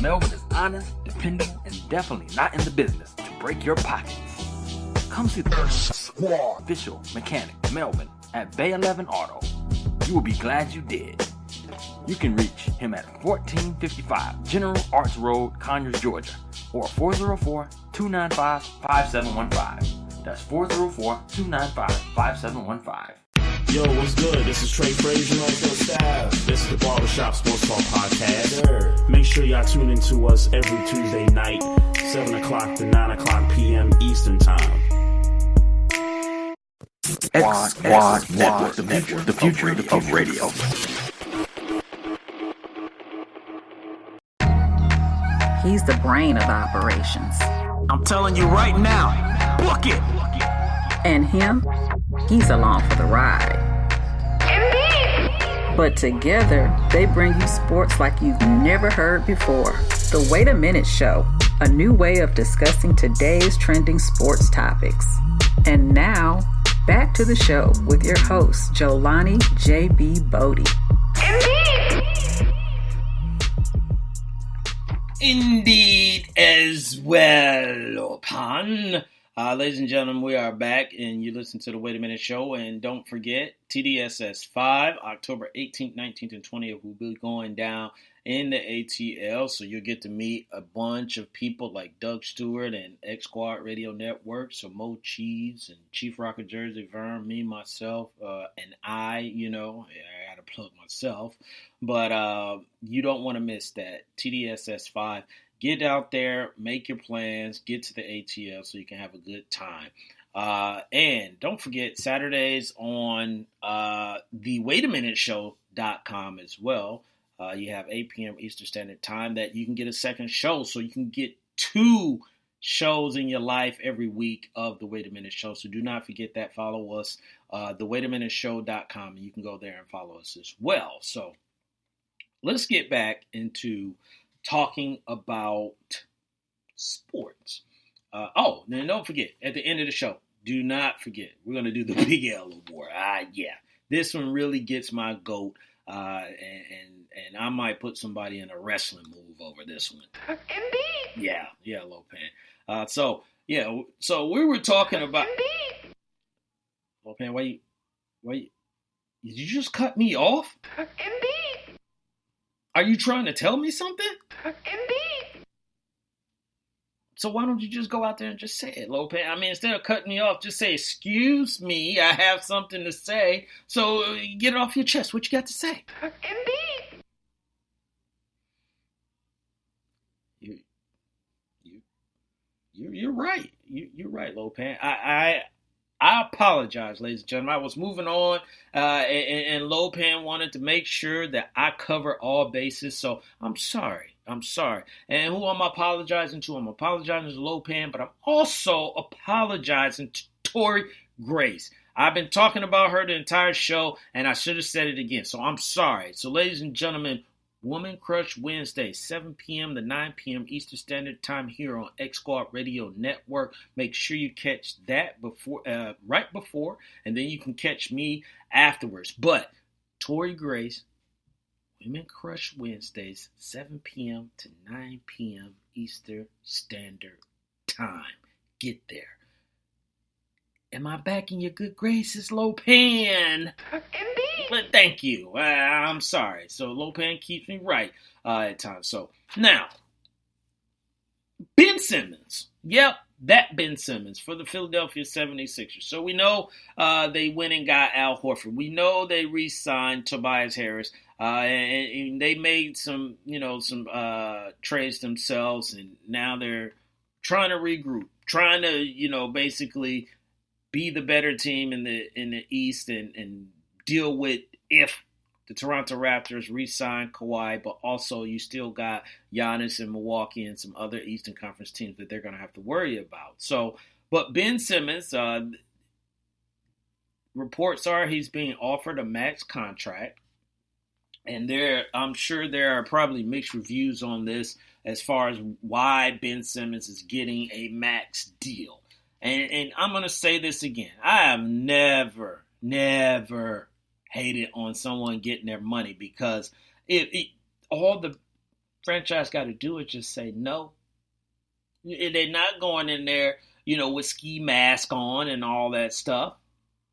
Melvin is honest, dependable, and definitely not in the business to break your pockets. Come see the official mechanic, Melvin, at Bay 11 Auto. You will be glad you did. You can reach him at 1455 General Arts Road, Conyers, Georgia, or 404-295-5715. That's 404-295-5715. Yo, what's good? This is Trey Frazier on the staff. This is the Barbershop Sports Talk Podcast. Make sure y'all tune in to us every Tuesday night, 7 o'clock to 9 o'clock p.m. Eastern Time. X Network, the future of radio. He's the brain of operations. I'm telling you right now, book it! And him, he's along for the ride. But together, they bring you sports like you've never heard before. The Wait a Minute Show, a new way of discussing today's trending sports topics. And now, back to the show with your host, Jolani J.B. Bodie. Indeed as well, upon. Ladies and gentlemen, we are back, and you listen to the Wait a Minute Show. And don't forget, TDSS 5, October 18th, 19th, and 20th will be going down in the ATL. So you'll get to meet a bunch of people like Doug Stewart and X Squad Radio Network. So Mo Cheese and Chief Rocker Jersey Vern, me, myself, and I got to plug myself. But you don't want to miss that. TDSS 5. Get out there, make your plans, get to the ATL so you can have a good time. And don't forget, Saturdays on the waitaminuteshow.com as well. You have 8 p.m. Eastern Standard Time that you can get a second show. So you can get 2 shows in your life every week of the Wait a Minute Show. So do not forget that. Follow us, the waitaminuteshow.com, and you can go there and follow us as well. So let's get back into talking about sports. Then don't forget, at the end of the show, do not forget, we're going to do the Big L Award. Yeah. This one really gets my goat, and I might put somebody in a wrestling move over this one. Indeed. Yeah, Lopan. So we were talking about... Indeed. Lopan, why you... Did you just cut me off? Indeed. Are you trying to tell me something? Indeed. So why don't you just go out there and just say it, Lopan? I mean, instead of cutting me off, just say, excuse me, I have something to say. So get it off your chest. What you got to say? Indeed. You're right. You're right, Lopan. I apologize, ladies and gentlemen. I was moving on, and Lopan wanted to make sure that I cover all bases, so I'm sorry. And who I'm apologizing to? I'm apologizing to Lopan, but I'm also apologizing to Tori Grace. I've been talking about her the entire show, and I should have said it again, so I'm sorry. So, ladies and gentlemen, Woman Crush Wednesday, 7 p.m. to 9 p.m. Eastern Standard Time here on X Squad Radio Network. Make sure you catch that right before, and then you can catch me afterwards. But Tori Grace, Women Crush Wednesdays, 7 p.m. to 9 p.m. Eastern Standard Time. Get there. Am I back in your good graces, Lopan? Indeed. But thank you. I'm sorry. So Lopan keeps me right at times. So now, Ben Simmons. Yep, that Ben Simmons for the Philadelphia 76ers. So we know they went and got Al Horford. We know they re-signed Tobias Harris. And they made some trades themselves, and now they're trying to regroup, trying to, basically be the better team in the East and deal with if the Toronto Raptors re-sign Kawhi, but also you still got Giannis in Milwaukee and some other Eastern Conference teams that they're going to have to worry about. So, but Ben Simmons, reports are he's being offered a max contract, and I'm sure there are probably mixed reviews on this as far as why Ben Simmons is getting a max deal. And I'm going to say this again. I have never hated on someone getting their money because all the franchise got to do is just say no. They're not going in there, with ski mask on and all that stuff.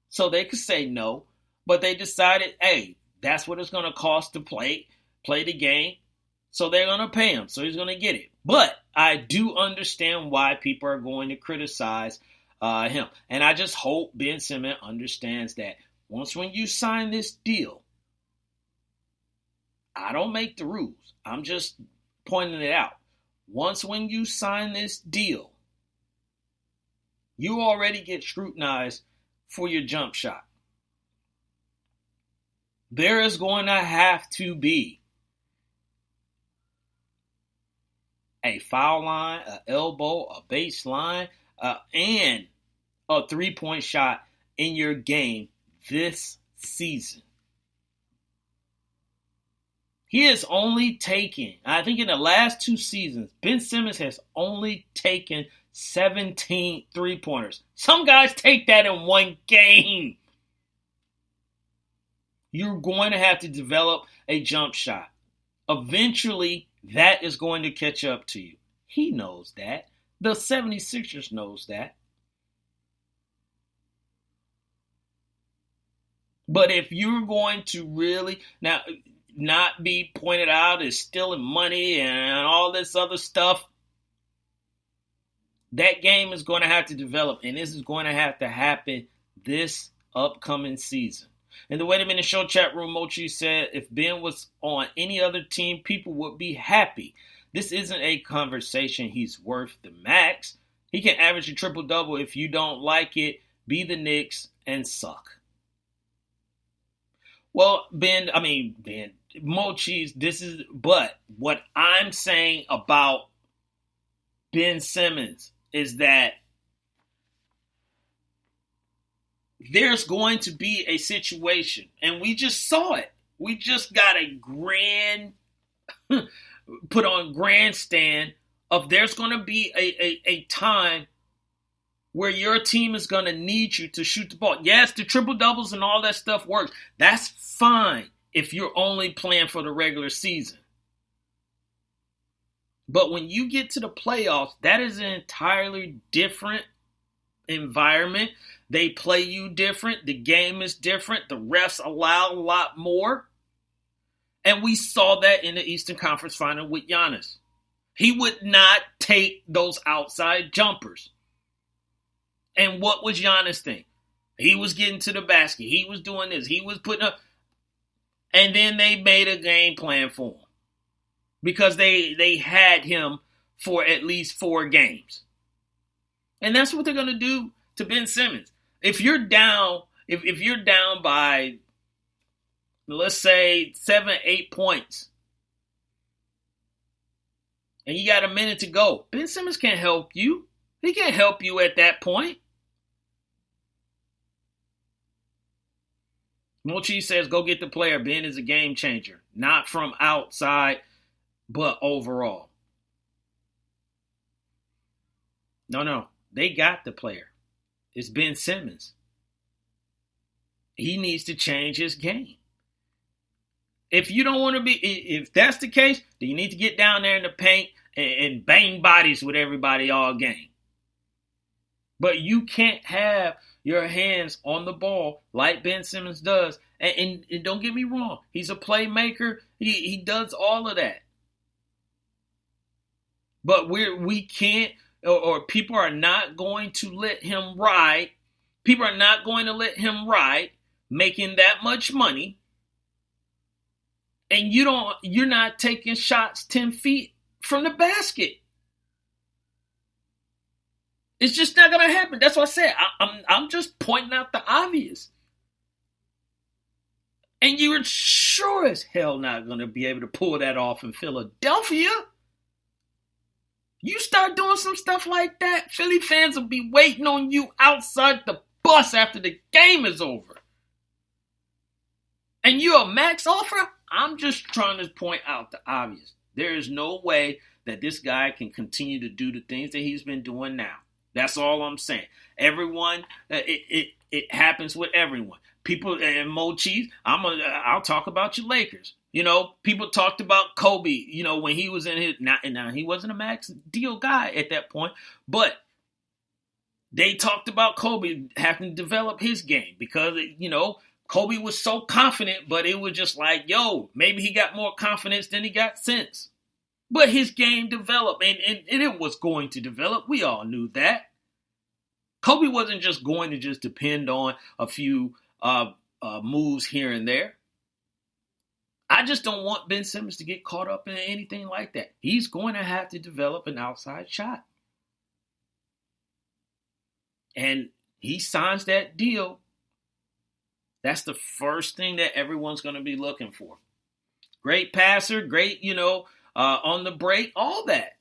So they could say no, but they decided, hey, that's what it's going to cost to play the game. So they're going to pay him. So he's going to get it. But I do understand why people are going to criticize him. And I just hope Ben Simmons understands that once when you sign this deal, I don't make the rules. I'm just pointing it out. Once when you sign this deal, you already get scrutinized for your jump shot. There is going to have to be a foul line, an elbow, a baseline, and a three-point shot in your game this season. He has only taken, I think in the last 2 seasons, Ben Simmons has only taken 17 three-pointers. Some guys take that in one game. You're going to have to develop a jump shot. Eventually, that is going to catch up to you. He knows that. The 76ers knows that. But if you're going to really, now, not be pointed out as stealing money and all this other stuff, that game is going to have to develop. And this is going to have to happen this upcoming season. In the Wait a Minute Show chat room, Mochi said if Ben was on any other team, people would be happy. This isn't a conversation he's worth the max. He can average a triple-double. If you don't like it, be the Knicks and suck. Well, Mochi's, but what I'm saying about Ben Simmons is that there's going to be a situation, and we just saw it. We just got a put on grandstand of there's going to be a time where your team is going to need you to shoot the ball. Yes, the triple doubles and all that stuff works. That's fine if you're only playing for the regular season. But when you get to the playoffs, that is an entirely different environment. They play you different. The game is different. The refs allow a lot more. And we saw that in the Eastern Conference Final with Giannis. He would not take those outside jumpers. And what was Giannis' thing? He was getting to the basket. He was doing this. He was putting up. And then they made a game plan for him. Because they had him for at least 4 games. And that's what they're going to do to Ben Simmons. If you're down, if you're down by, let's say, 7, 8 points, and you got a minute to go, Ben Simmons can't help you. He can't help you at that point. Mochi says, go get the player. Ben is a game changer. Not from outside, but overall. No. They got the player. It's Ben Simmons. He needs to change his game. If you don't want to be, if that's the case, then you need to get down there in the paint and bang bodies with everybody all game. But you can't have your hands on the ball like Ben Simmons does. And don't get me wrong, he's a playmaker. He does all of that. But we can't, or people are not going to let him ride. People are not going to let him ride, making that much money. And you're not taking shots 10 feet from the basket. It's just not going to happen. That's what I said. I'm just pointing out the obvious. And you're sure as hell not going to be able to pull that off in Philadelphia. You start doing some stuff like that, Philly fans will be waiting on you outside the bus after the game is over. And you're a max offer? I'm just trying to point out the obvious. There is no way that this guy can continue to do the things that he's been doing now. That's all I'm saying. Everyone, it happens with everyone. People and Mochi, I'll talk about your Lakers. You know, people talked about Kobe, you know, when he was in his, now he wasn't a max deal guy at that point, but they talked about Kobe having to develop his game because, you know, Kobe was so confident, but it was just like, yo, maybe he got more confidence than he got sense. But his game developed, and it was going to develop. We all knew that. Kobe wasn't just going to just depend on a few moves here and there. I just don't want Ben Simmons to get caught up in anything like that. He's going to have to develop an outside shot. And he signs that deal. That's the first thing that everyone's going to be looking for. Great passer, great, you know, on the break, all that.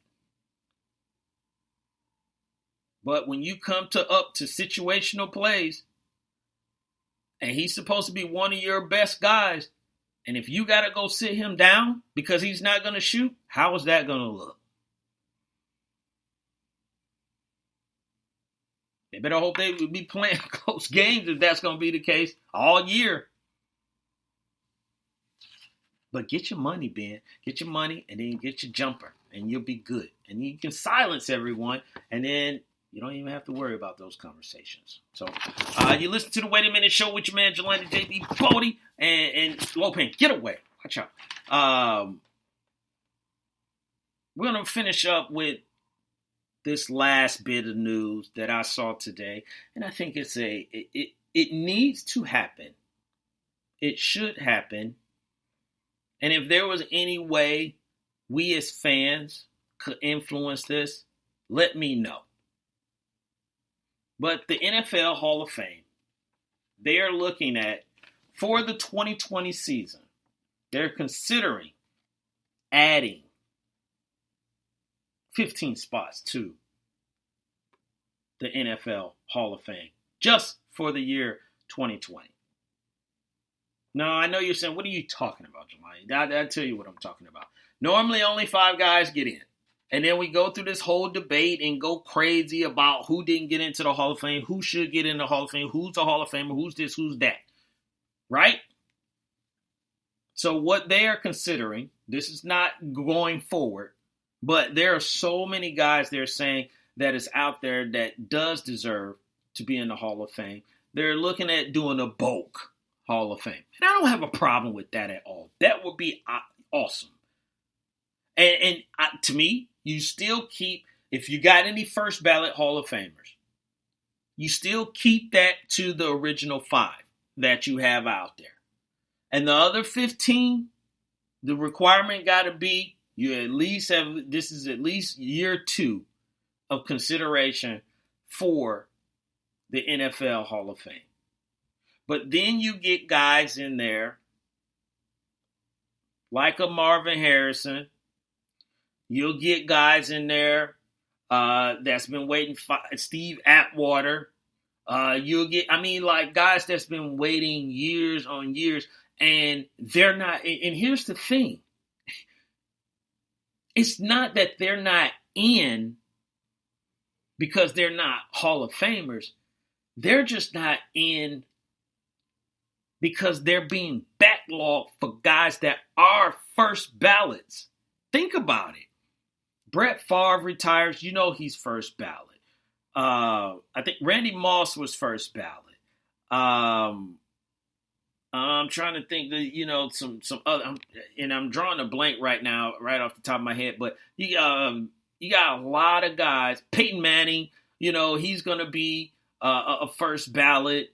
But when you come up to situational plays, and he's supposed to be one of your best guys, and if you got to go sit him down because he's not going to shoot, how is that going to look? They better hope they would be playing close games if that's going to be the case all year. But get your money, Ben. Get your money and then get your jumper, and you'll be good. And you can silence everyone, and then you don't even have to worry about those conversations. So you listen to the Wait a Minute Show with your man, Jelani JB Bodie and Lopan. Get away. Watch out. We're going to finish up with this last bit of news that I saw today. And I think it needs to happen. It should happen. And if there was any way we as fans could influence this, let me know. But the NFL Hall of Fame, they are looking at, for the 2020 season, they're considering adding 15 spots to the NFL Hall of Fame just for the year 2020. Now, I know you're saying, what are you talking about, Jelani? I'll tell you what I'm talking about. Normally, only 5 guys get in. And then we go through this whole debate and go crazy about who didn't get into the Hall of Fame, who should get in the Hall of Fame, who's the Hall of Famer, who's this, who's that. Right? So what they are considering, this is not going forward, but there are so many guys they're saying that is out there that does deserve to be in the Hall of Fame. They're looking at doing a bulk Hall of Fame. And I don't have a problem with that at all. That would be awesome. And to me, you still keep, if you got any first ballot Hall of Famers, you still keep that to the original 5 that you have out there. And the other 15, the requirement got to be you at least have, this is at least year 2 of consideration for the NFL Hall of Fame. But then you get guys in there like a Marvin Harrison. You'll get guys in there that's been waiting, Steve Atwater. You'll get, guys that's been waiting years on years, and they're not, and here's the thing. It's not that they're not in because they're not Hall of Famers. They're just not in because they're being backlogged for guys that are first ballots. Think about it. Brett Favre retires. You know he's first ballot. I think Randy Moss was first ballot. I'm trying to think that, some other, and I'm drawing a blank right now, right off the top of my head, but you got a lot of guys. Peyton Manning, he's going to be a first ballot.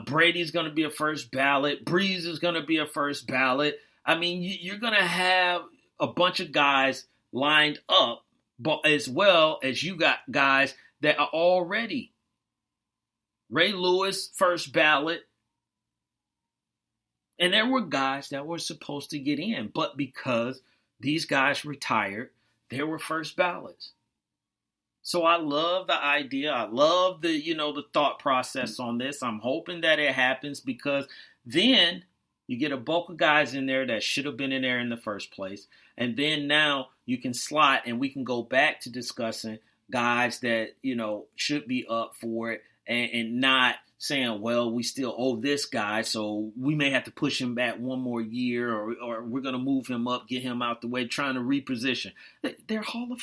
Brady's going to be a first ballot. Breeze is going to be a first ballot. I mean, you're going to have a bunch of guys lined up, but as well as you got guys that are already Ray Lewis, first ballot. And there were guys that were supposed to get in, but because these guys retired, they were first ballots. So I love the idea. I love the thought process on this. I'm hoping that it happens because then you get a bulk of guys in there that should have been in there in the first place. And then now you can slot and we can go back to discussing guys that, should be up for it and not saying, well, we still owe this guy, so we may have to push him back one more year, or we're going to move him up, get him out the way, trying to reposition. They're Hall of